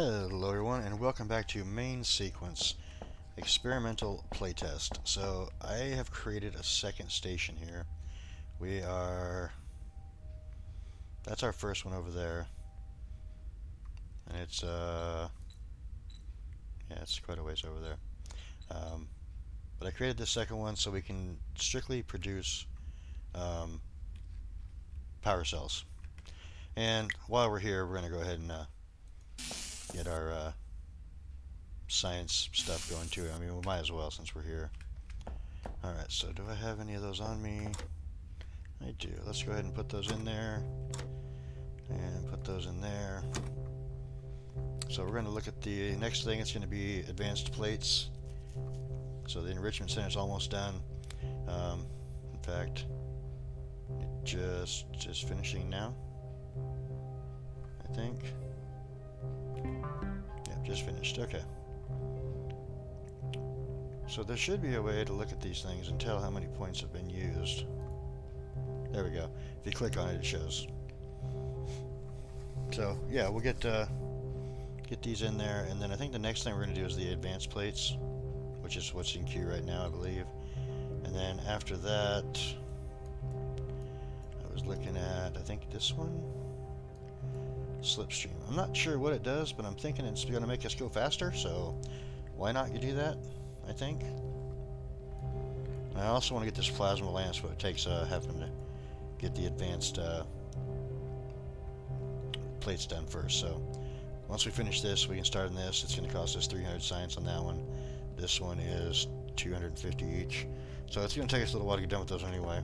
Hello everyone and welcome back to main sequence experimental playtest. So I have created a second station here. That's our first one over there, and it's quite a ways over there. But I created this second one so we can strictly produce um, power cells. And while we're here, we're going to go ahead and get our science stuff going too. I mean, we might as well since we're here. Alright, so do I have any of those on me? I do. Let's go ahead and put those in there. And put those in there. So we're going to look at the next thing. It's going to be advanced plates. So the enrichment center is almost done. In fact, it just finishing now, I think. Yeah, just finished. Okay. So there should be a way to look at these things and tell how many points have been used. There we go. If you click on it, it shows. So yeah, we'll get these in there, and then I think the next thing we're going to do is the advanced plates, which is what's in queue right now, I believe. And then after that, I was looking at, I think this one, slipstream. I'm not sure what it does, but I'm thinking it's going to make us go faster, so why not you do that, I think. And I also want to get this plasma lance, but it takes having to get the advanced plates done first. So once we finish this, we can start on this. It's going to cost us 300 science on that one. This one is 250 each. So it's going to take us a little while to get done with those anyway.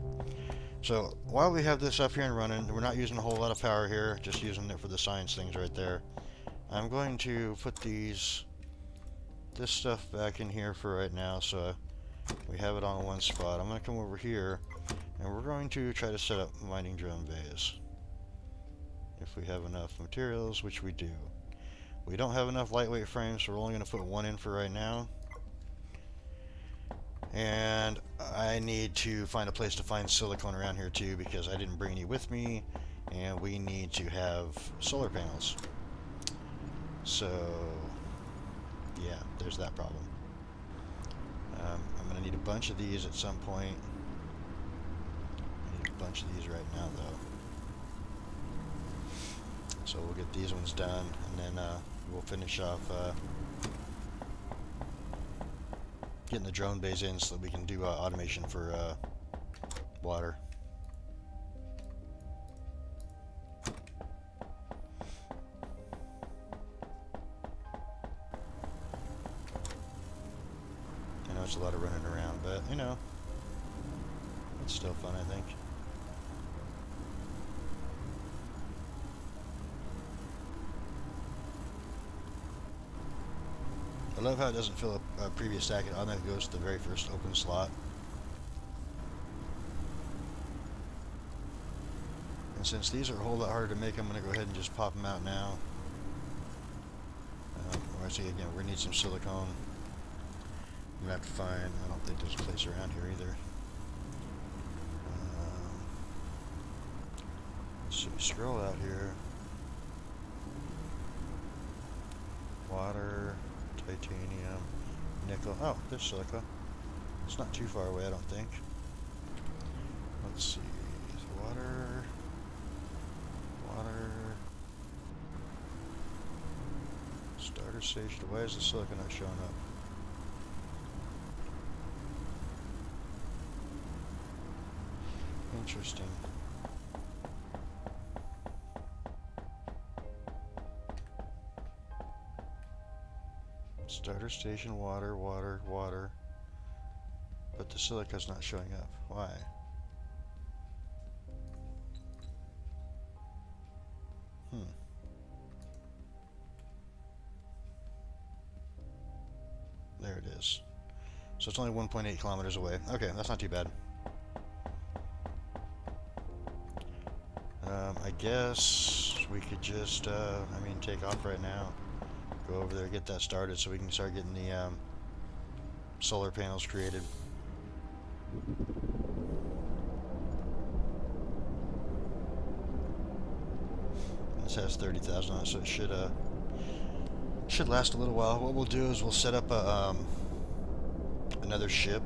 So while we have this up here and running, we're not using a whole lot of power here, just using it for the science things right there. I'm going to put this stuff back in here for right now, so we have it on one spot. I'm going to come over here, and we're going to try to set up mining drone bays. If we have enough materials, which we do. We don't have enough lightweight frames, so we're only going to put one in for right now. And I need to find a place to find silicone around here too, because I didn't bring any with me, and we need to have solar panels. So yeah, there's that problem. I'm going to need a bunch of these at some point. I need a bunch of these right now though. So we'll get these ones done, and then we'll finish off getting the drone bays in so that we can do automation for water. I know it's a lot of running around, but you know, it's still fun, I think. I love how it doesn't fill up a previous stack. It automatically goes to the very first open slot. And since these are a whole lot harder to make, I'm going to go ahead and just pop them out now. Or actually, again, we're going to need some silicone. I'm going to have to find, I don't think there's a place around here either. So we scroll out here. Water. Titanium, nickel. Oh, there's silica. It's not too far away, I don't think. Let's see. Water. Starter station. Why is the silica not showing up? Interesting. Starter station, water. But the silica's not showing up. Why? There it is. So it's only 1.8 kilometers away. Okay, that's not too bad. I guess we could just, take off right now. Go over there, get that started so we can start getting the solar panels created. This has 30,000 on it, so it should Should last a little while. What we'll do is we'll set up another ship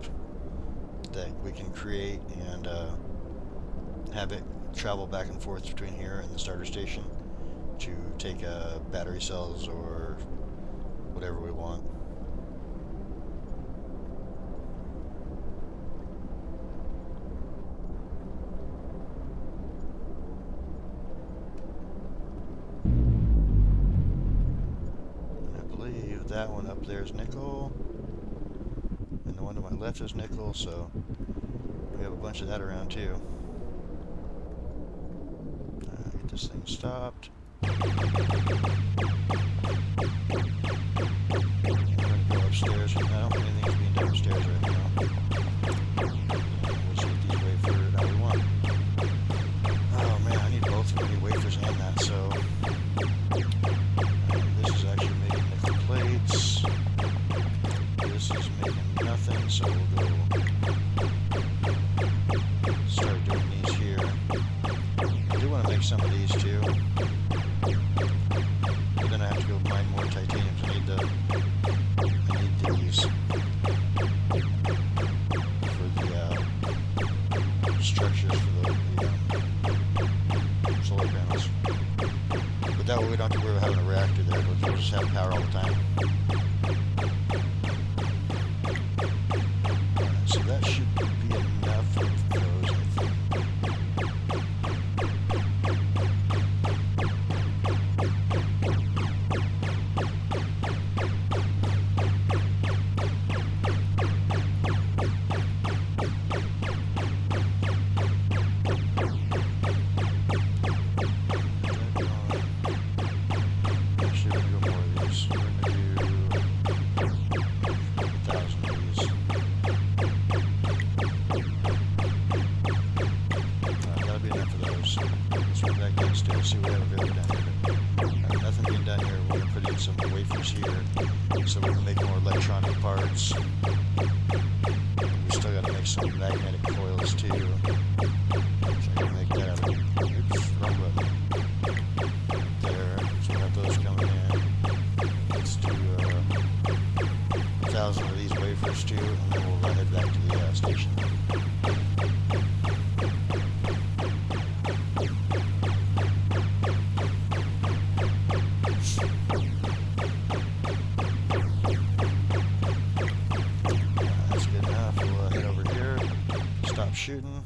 that we can create and have it travel back and forth between here and the starter station to take battery cells or whatever we want. That one up there is nickel, and the one to my left is nickel, so we have a bunch of that around too. Get this thing stopped. I'm going to go upstairs. I don't think anything's being done upstairs right now. We'll see if these wafers how we want. Oh man, I need both. I need wafers and that, so this is actually making nickel plates. This is making nothing, so we'll go start doing these here. I do want to make some of these too, but then I have to go mine more titanium. I need these for the structures for the solar panels. But that way we don't have to worry about having a reactor there. We'll just have power all the time. So that should be enough of those, I think. See what we have available down here. Nothing being done here. We're going to put in some wafers here so we can make more electronic parts. We still got to make some magnetic coils too. So I can make that. Oops, wrong button. There. So we have those coming in. Let's do 1,000 of these wafers too, and then we'll head back to the station. Shooting.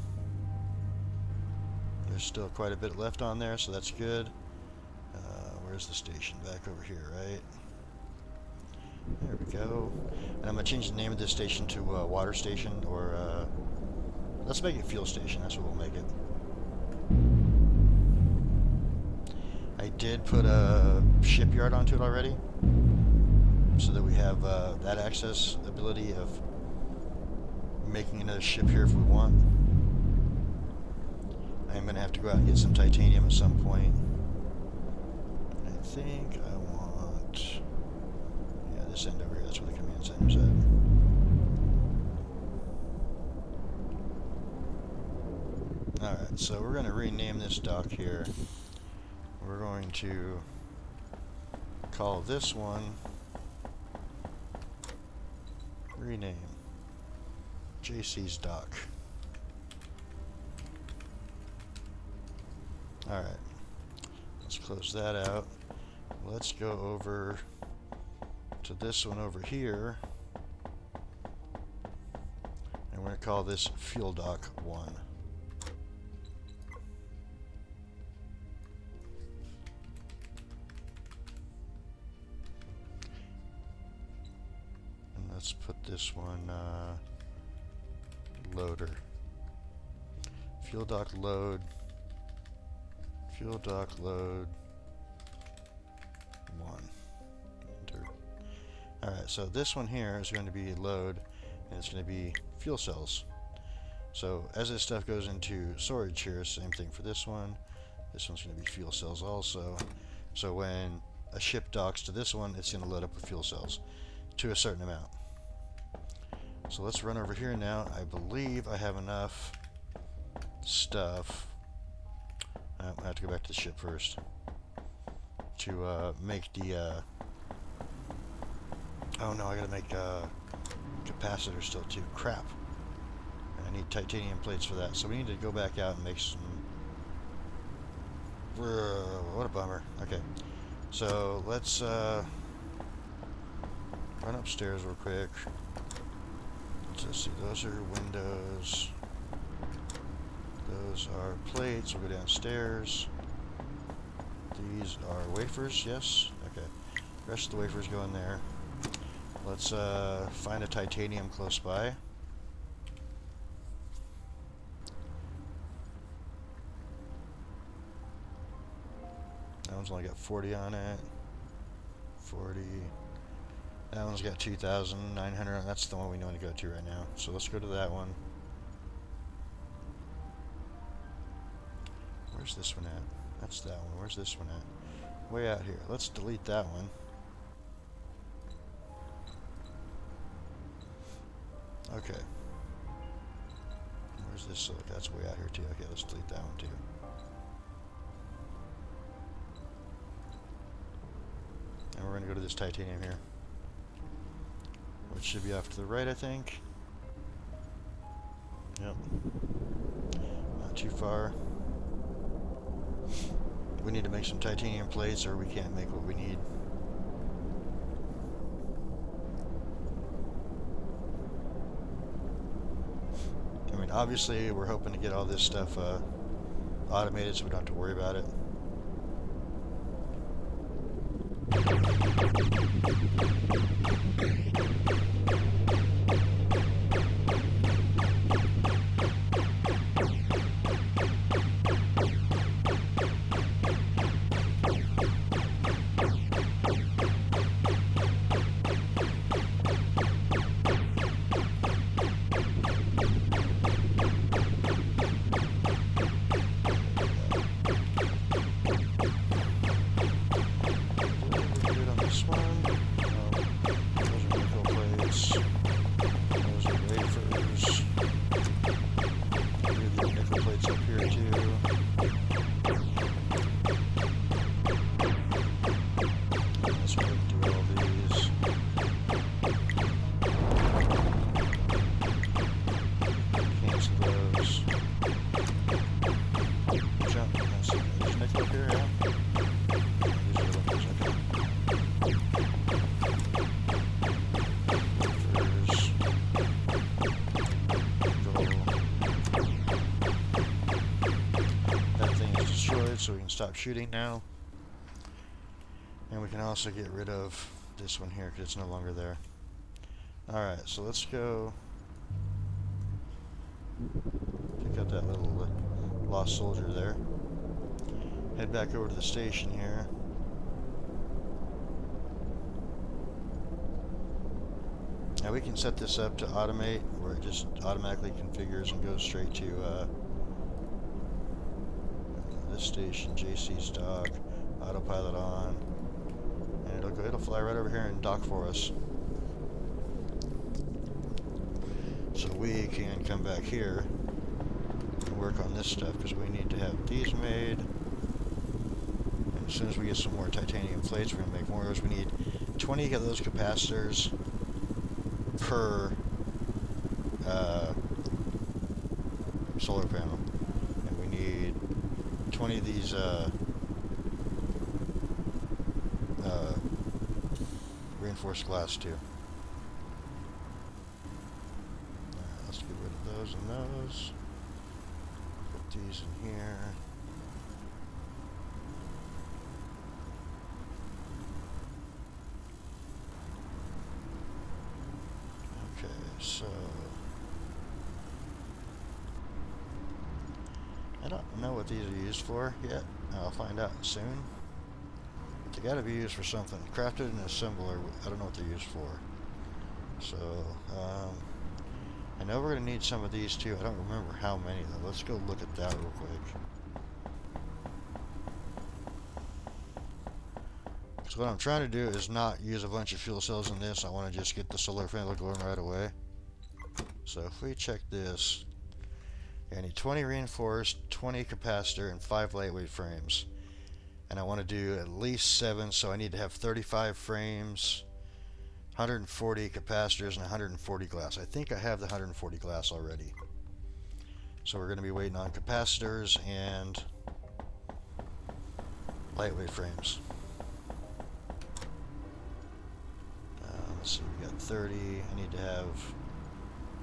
There's still quite a bit left on there, so that's good. Where's the station? Back over here, right? There we go. And I'm going to change the name of this station to water station, or let's make it fuel station. That's what we'll make it. I did put a shipyard onto it already, so that we have that access ability of making another ship here if we want. I'm going to have to go out and get some titanium at some point. I think I want... yeah, this end over here. That's where the command center's at. Alright, so we're going to rename this dock here. We're going to call this one... rename. JC's dock. Alright, let's close that out. Let's go over to this one over here, and we're going to call this Fuel Dock 1. And let's put this one loader. Fuel dock load. Fuel dock load 1. Enter. Alright, so this one here is going to be load, and it's going to be fuel cells. So as this stuff goes into storage here, same thing for this one. This one's going to be fuel cells also. So when a ship docks to this one, it's going to load up with fuel cells to a certain amount. So let's run over here now. I believe I have enough stuff. I have to go back to the ship first to make the Oh no, I gotta make capacitors still too. Crap. And I need titanium plates for that. So we need to go back out and make some... What a bummer. Okay. So let's run upstairs real quick. Let's see, those are windows. Those are plates. We'll go downstairs. These are wafers, yes? Okay. The rest of the wafers go in there. Let's find a titanium close by. That one's only got 40 on it. 40. That one's got 2,900. That's the one we want to go to right now. So let's go to that one. Where's this one at? That's that one. Where's this one at? Way out here. Let's delete that one. Okay. Where's this silica? That's way out here too. Okay, let's delete that one too. And we're going to go to this titanium here, which should be off to the right, I think. Yep. Not too far. We need to make some titanium plates or we can't make what we need. I mean, obviously we're hoping to get all this stuff automated so we don't have to worry about it. So we can stop shooting now. And we can also get rid of this one here because it's no longer there. Alright, so let's go pick up that little lost soldier there. Head back over to the station here. Now we can set this up to automate where it just automatically configures and goes straight to this station, JC stock, autopilot on, and it'll fly right over here and dock for us. So we can come back here and work on this stuff because we need to have these made. And as soon as we get some more titanium plates, we're going to make more of those. We need 20 of those capacitors per solar panel, and we need 20 of these reinforced glass too. Let's get rid of those and those. Put these in here. Okay, so I don't know what these are used for yet. I'll find out soon. But they gotta be used for something. Crafted and assembler, I don't know what they're used for. So, I know we're gonna need some of these too. I don't remember how many though. Let's go look at that real quick. So what I'm trying to do is not use a bunch of fuel cells in this. I want to just get the solar panel going right away. So if we check this, I need 20 reinforced, 20 capacitor, and 5 lightweight frames. And I want to do at least 7, so I need to have 35 frames 140 capacitors and 140 glass. I think I have the 140 glass already. So we're going to be waiting on capacitors and lightweight frames. Let's see, we got 30. I need to have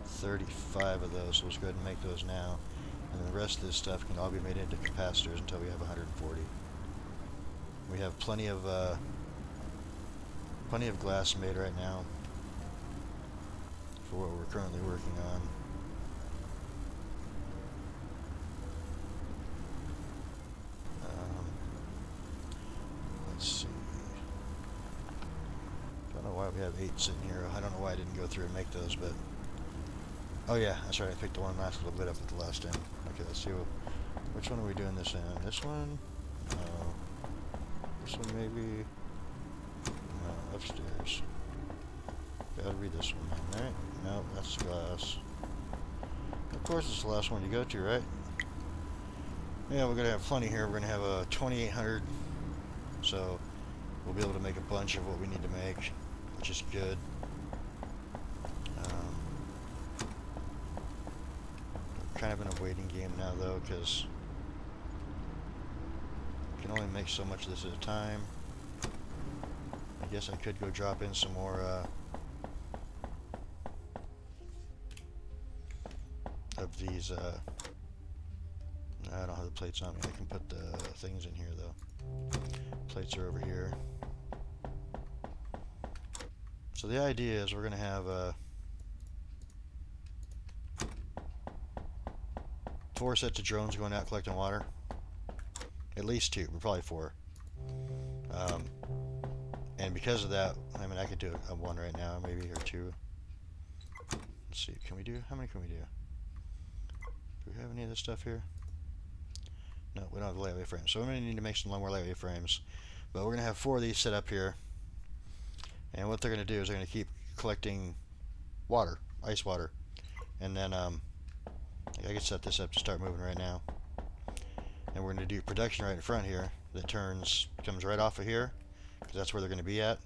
35 of those, so let's go ahead and make those now. And then the rest of this stuff can all be made into capacitors until we have 140. We have plenty of glass made right now for what we're currently working on. Let's see. Don't know why we have 8 sitting here. I don't know why I didn't go through and make those, but oh yeah, that's right. I picked the one last little bit up at the last end. Okay, let's see which one are we doing this in? This one? No. This one maybe? No, upstairs. Gotta read this one, right? No, that's glass. Of course, it's the last one you go to, right? Yeah, we're gonna have plenty here. We're gonna have a 2800, so we'll be able to make a bunch of what we need to make, which is good. Kind of in a waiting game now, though, because I can only make so much of this at a time. I guess I could go drop in some more of these. I don't have the plates on me. I can put the things in here, though. Plates are over here. So the idea is we're going to have 4 sets of drones going out collecting water. At least 2, but probably 4. And because of that, I mean, I could do a 1 right now, maybe, or 2. Let's see, can we do, how many can we do? Do we have any of this stuff here? No, we don't have the lightweight frames. So we're going to need to make some more lightweight frames. But we're going to have 4 of these set up here. And what they're going to do is they're going to keep collecting water, ice water. And then I can set this up to start moving right now. And we're going to do production right in front here that comes right off of here, because that's where they're going to be at.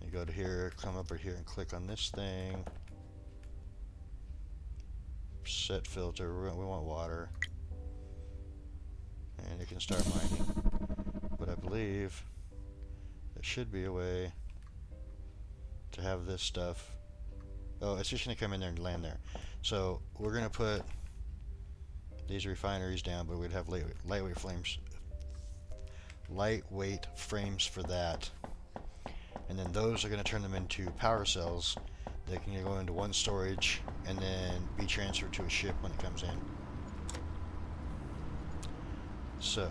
You go to here, come over here and click on this thing. Set filter, we want water. And it can start mining. But I believe there should be a way to have this stuff. Oh, it's just going to come in there and land there. So we're going to put these refineries down, but we'd have lightweight frames for that. And then those are going to turn them into power cells that can go into one storage and then be transferred to a ship when it comes in. So,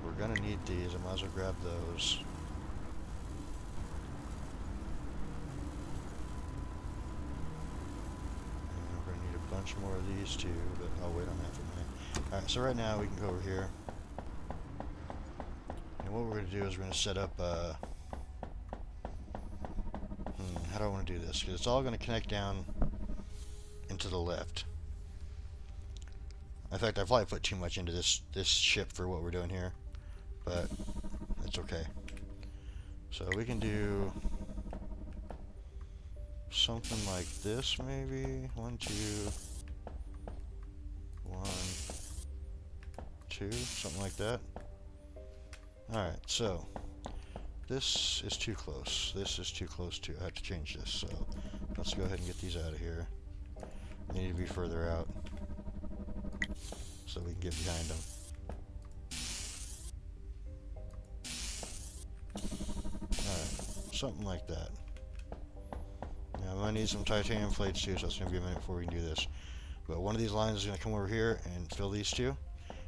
we're going to need these. I might as well grab those. And we're going to need a bunch more of these too, but I'll wait on that for a minute. Alright, so right now we can go over here. And what we're going to do is we're going to set up, how do I want to do this? Because it's all going to connect down into the left. In fact, I've probably put too much into this ship for what we're doing here, but that's okay. So we can do something like this, maybe 1, 2, 1, 2, something like that. All right, so this is too close. This is too close to. I have to change this. So let's go ahead and get these out of here. They need to be further out, so we can get behind them. Alright, something like that. Now I'm going to need some titanium plates too, so it's going to be a minute before we can do this. But one of these lines is going to come over here and fill these 2,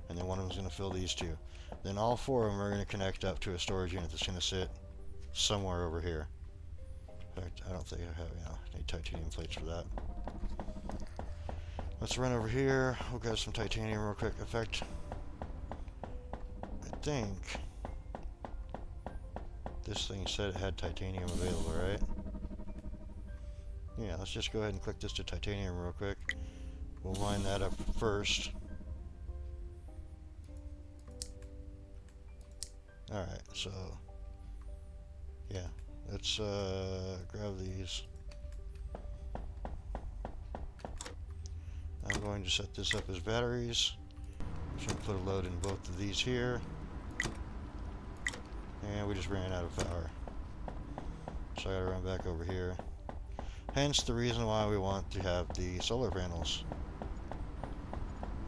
and then one of them is going to fill these 2. Then all 4 of them are going to connect up to a storage unit that's going to sit somewhere over here. In fact, I don't think I have, I need titanium plates for that. Let's run over here. We'll grab some titanium real quick. In fact, I think this thing said it had titanium available, right? Yeah, let's just go ahead and click this to titanium real quick. We'll line that up first. Alright, so Yeah, let's grab these. I'm going to set this up as batteries. I'm just going to put a load in both of these here. And we just ran out of power. So I gotta run back over here. Hence the reason why we want to have the solar panels.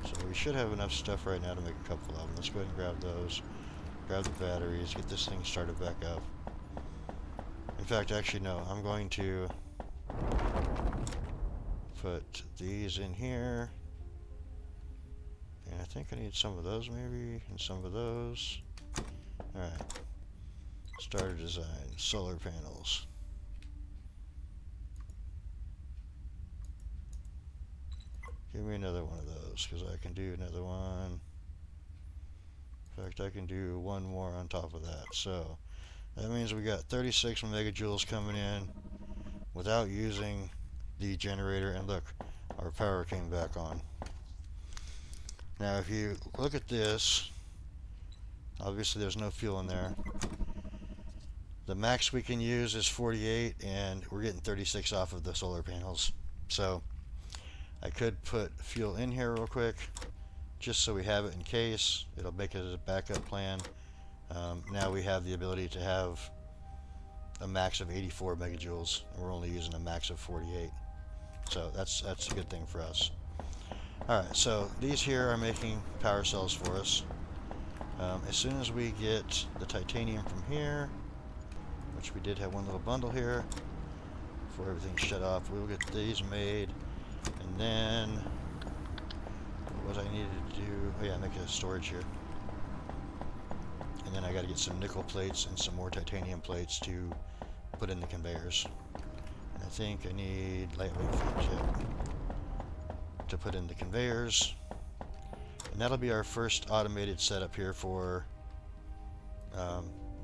So we should have enough stuff right now to make a couple of them. Let's go ahead and grab those. Grab the batteries, get this thing started back up. In fact, actually no, I'm going to put these in here. And I think I need some of those maybe, and some of those. Alright. Starter design, solar panels. Give me another one of those, because I can do another one. In fact, I can do one more on top of that. So, that means we got 36 megajoules coming in without using the generator. And look, our power came back on. Now, if you look at this, obviously there's no fuel in there. The max we can use is 48, and we're getting 36 off of the solar panels. So, I could put fuel in here real quick, just so we have it in case. It'll make it as a backup plan. Now we have the ability to have a max of 84 megajoules, and we're only using a max of 48. So that's a good thing for us. Alright, so these here are making power cells for us. As soon as we get the titanium from here, which we did have one little bundle here, before everything's shut off, we will get these made. And then, what I needed to do, oh yeah, make a storage here. And then I gotta get some nickel plates and some more titanium plates to put in the conveyors. And I think I need lightweight fins to put in the conveyors. And that'll be our first automated setup here for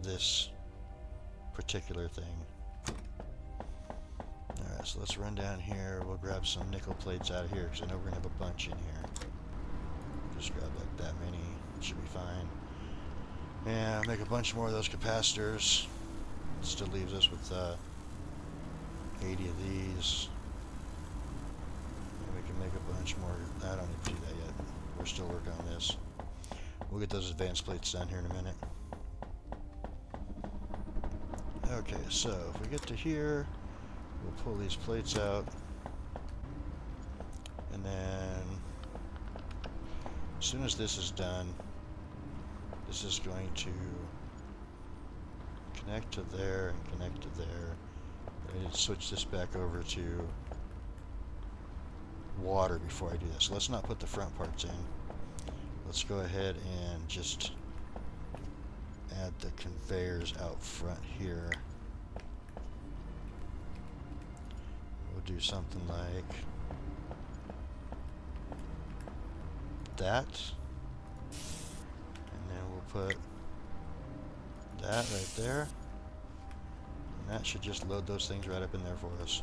this particular thing. Alright, so let's run down here. We'll grab some nickel plates out of here, because I know we're going to have a bunch in here. Just grab like that many. Should be fine. Yeah, make a bunch more of those capacitors. Still leaves us with 80 of these. And we can make a bunch more. I don't need to do that yet. We're still working on this. We'll get those advanced plates done here in a minute. Okay, so if we get to here, we'll pull these plates out, and then as soon as this is done, this is going to connect to there and connect to there. I need to switch this back over to water before I do this. So let's not put the front parts in. Let's go ahead and just add the conveyors out front here. We'll do something like that, and then we'll put that right there, and that should just load those things right up in there for us.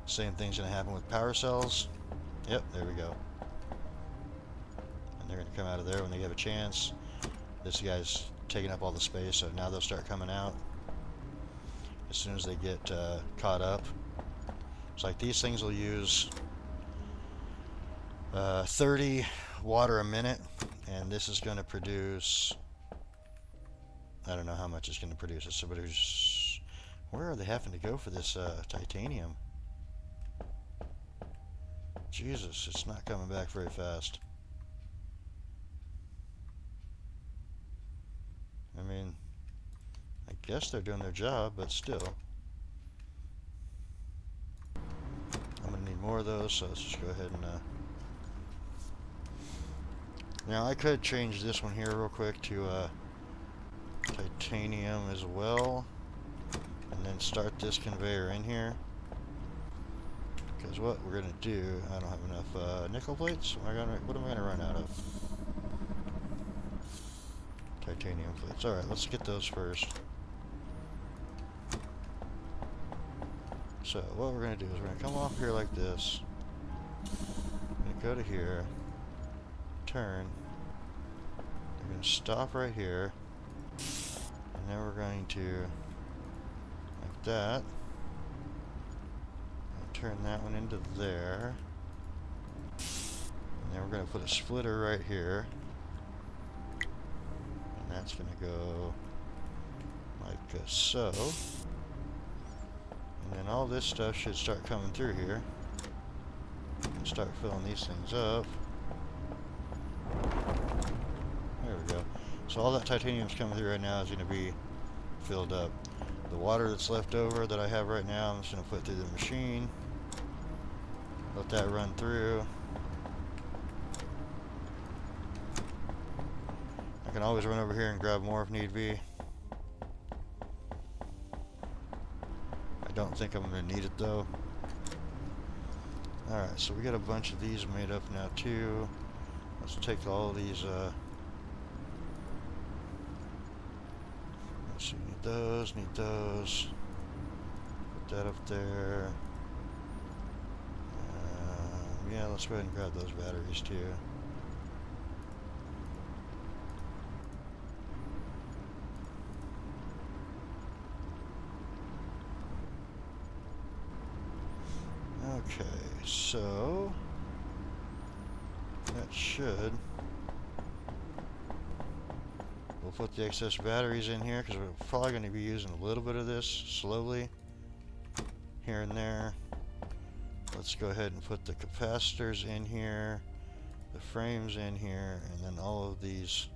Same thing's going to happen with power cells. Yep, there we go. And they're going to come out of there when they have a chance. This guy's taking up all the space, so now they'll start coming out as soon as they get caught up. It's like these things will use 30 water a minute, and this is going to produce, I don't know how much it's going to produce. It's going to produce, where are they having to go for this titanium? Jesus, it's not coming back very fast. I mean, I guess they're doing their job, but still. I'm going to need more of those, so let's just go ahead and... Now, I could change this one here real quick to titanium as well, and then start this conveyor in here. Because what we're going to do, I don't have enough nickel plates. What am I going to run out of? Titanium plates. Alright, let's get those first. So, what we're going to do is we're going to come off here like this. We're going to go to here. Turn. We're going to stop right here. And then we're going to, like that, and turn that one into there. And then we're going to put a splitter right here. And that's going to go like so. And then all this stuff should start coming through here. And start filling these things up. There we go. So all that titanium's coming through right now is going to be filled up. The water that's left over that I have right now, I'm just going to put through the machine. Let that run through. I can always run over here and grab more if need be. I don't think I'm going to need it though. Alright, so we got a bunch of these made up now too. Let's take all these, let's see, need those. Put that up there. Yeah, let's go ahead and grab those batteries too. Okay, so that should. We'll put the excess batteries in here because we're probably going to be using a little bit of this slowly here and there. Let's go ahead and put the capacitors in here, the frames in here, and then all of these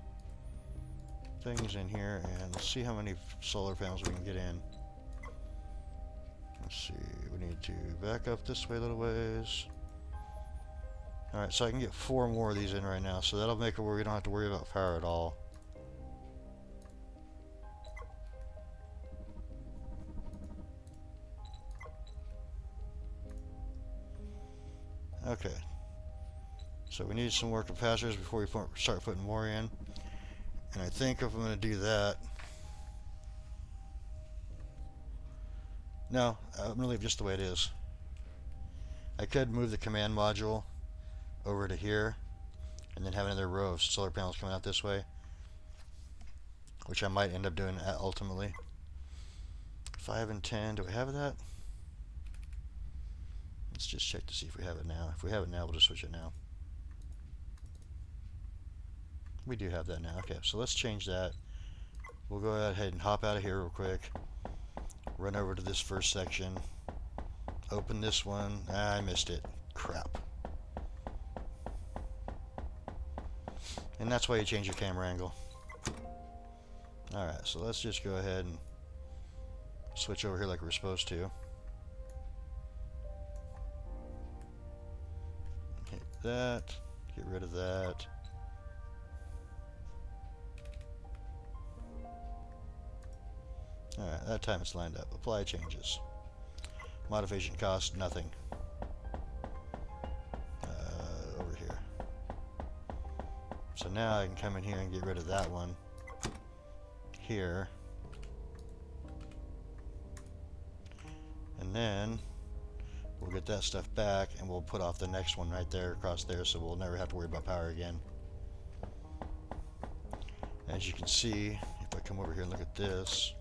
things in here, and let's see how many solar panels we can get in. Let's see, we need to back up this way a little ways. Alright, so I can get 4 more of these in right now, so that'll make it where we don't have to worry about power at all. Okay, so we need some more capacitors before we start putting more in. And I think if I'm going to do that, no, I'm going to leave it just the way it is. I could move the command module over to here and then have another row of solar panels coming out this way, which I might end up doing ultimately. 5 and 10, do we have that? Let's just check to see if we have it now. If we have it now, we'll just switch it now. We do have that now. Okay, so let's change that. We'll go ahead and hop out of here real quick. Run over to this first section. Open this one. I missed it. Crap. And that's why you change your camera angle. Alright, so let's just go ahead and switch over here like we're supposed to. Hit that. Get rid of that. Alright, that time it's lined up. Apply changes. Modification cost, nothing. Over here. So now I can come in here and get rid of that one. Here. And then we'll get that stuff back and we'll put off the next one right there across there, so we'll never have to worry about power again. As you can see, if I come over here and look at this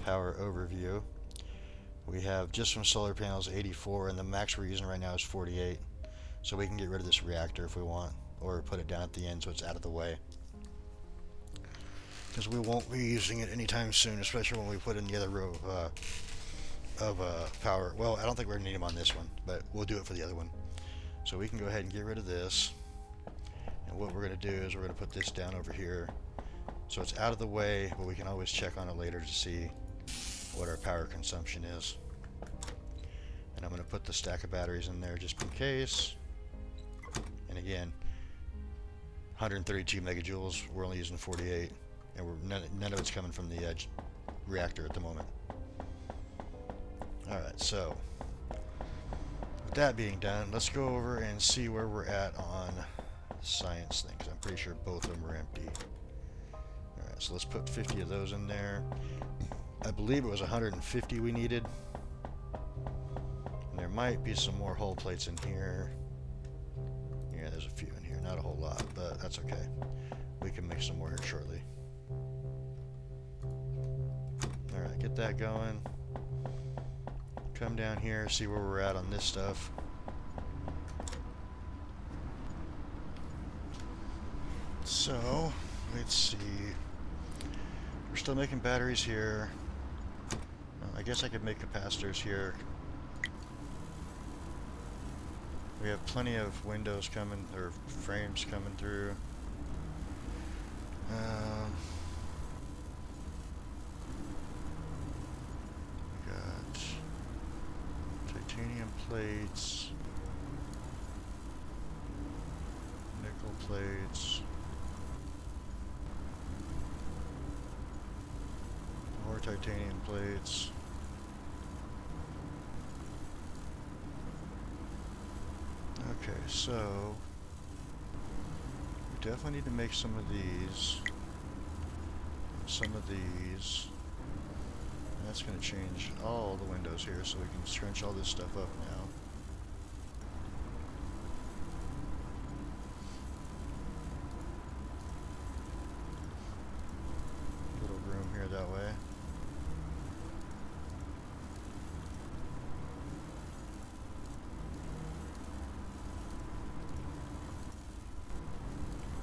power overview, we have just from solar panels 84, and the max we're using right now is 48. So we can get rid of this reactor if we want, or put it down at the end so it's out of the way, because we won't be using it anytime soon, especially when we put in the other row of power. Well, I don't think we're going to need them on this one, but we'll do it for the other one. So we can go ahead and get rid of this, and what we're going to do is we're going to put this down over here so it's out of the way, but we can always check on it later to see what our power consumption is. And I'm going to put the stack of batteries in there just in case. And again, 132 megajoules, we're only using 48, and none of it's coming from the reactor at the moment. Alright, so with that being done, let's go over and see where we're at on the science thing, because I'm pretty sure both of them are empty. Alright, so let's put 50 of those in there. I believe it was 150 we needed. And there might be some more hull plates in here. Yeah, there's a few in here. Not a whole lot, but that's okay. We can make some more here shortly. get that going. Come down here, see where we're at on this stuff. So, let's see. We're still making batteries here. I guess I could make capacitors here. We have plenty of windows coming, or frames coming through. We got titanium plates, nickel plates, more titanium plates. Okay, so we definitely need to make some of these. That's going to change all the windows here, so we can scrunch all this stuff up now. Little room here that way.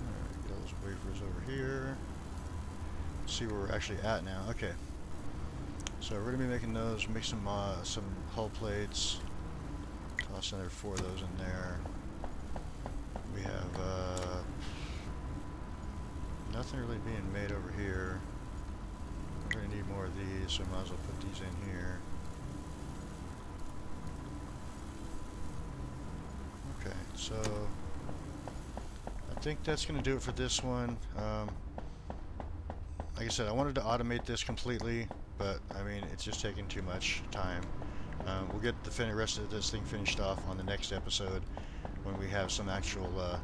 Alright, get all those wafers over here. See where we're actually at now. Okay, so we're gonna be making those. Make some hull plates. Toss another 4 of those in there. We have nothing really being made over here. We're gonna need more of these, so I might as well put these in here. Okay, so I think that's gonna do it for this one. Like I said, I wanted to automate this completely, but I mean, it's just taking too much time. We'll get the rest of this thing finished off on the next episode when we have some actual,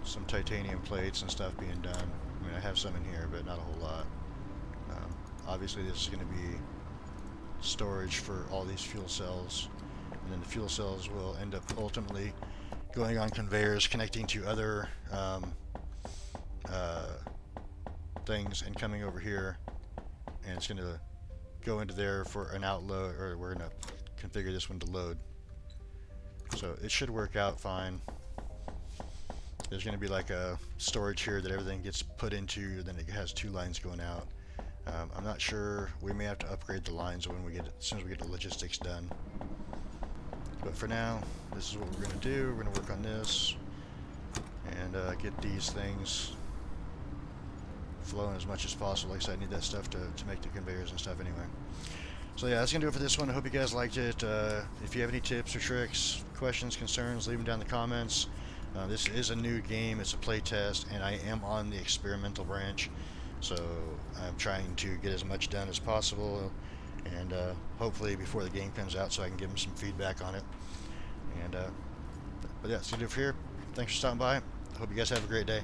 some titanium plates and stuff being done. I mean, I have some in here, but not a whole lot. Obviously, this is going to be storage for all these fuel cells, and then the fuel cells will end up ultimately going on conveyors connecting to other things and coming over here, and it's going to go into there for an outload, or we're going to configure this one to load. So it should work out fine. There's going to be like a storage here that everything gets put into, then it has 2 lines going out. I'm not sure. We may have to upgrade the lines when we get as soon as we get the logistics done. But for now, this is what we're going to do. We're going to work on this and get these things flowing as much as possible. Like I said, I need that stuff to make the conveyors and stuff anyway. So yeah, that's going to do it for this one. I hope you guys liked it. If you have any tips or tricks, questions, concerns, leave them down in the comments. This is a new game. It's a playtest, and I am on the experimental branch. So I'm trying to get as much done as possible, and hopefully before the game comes out so I can give them some feedback on it. And but yeah, that's going to do it for here. Thanks for stopping by. I hope you guys have a great day.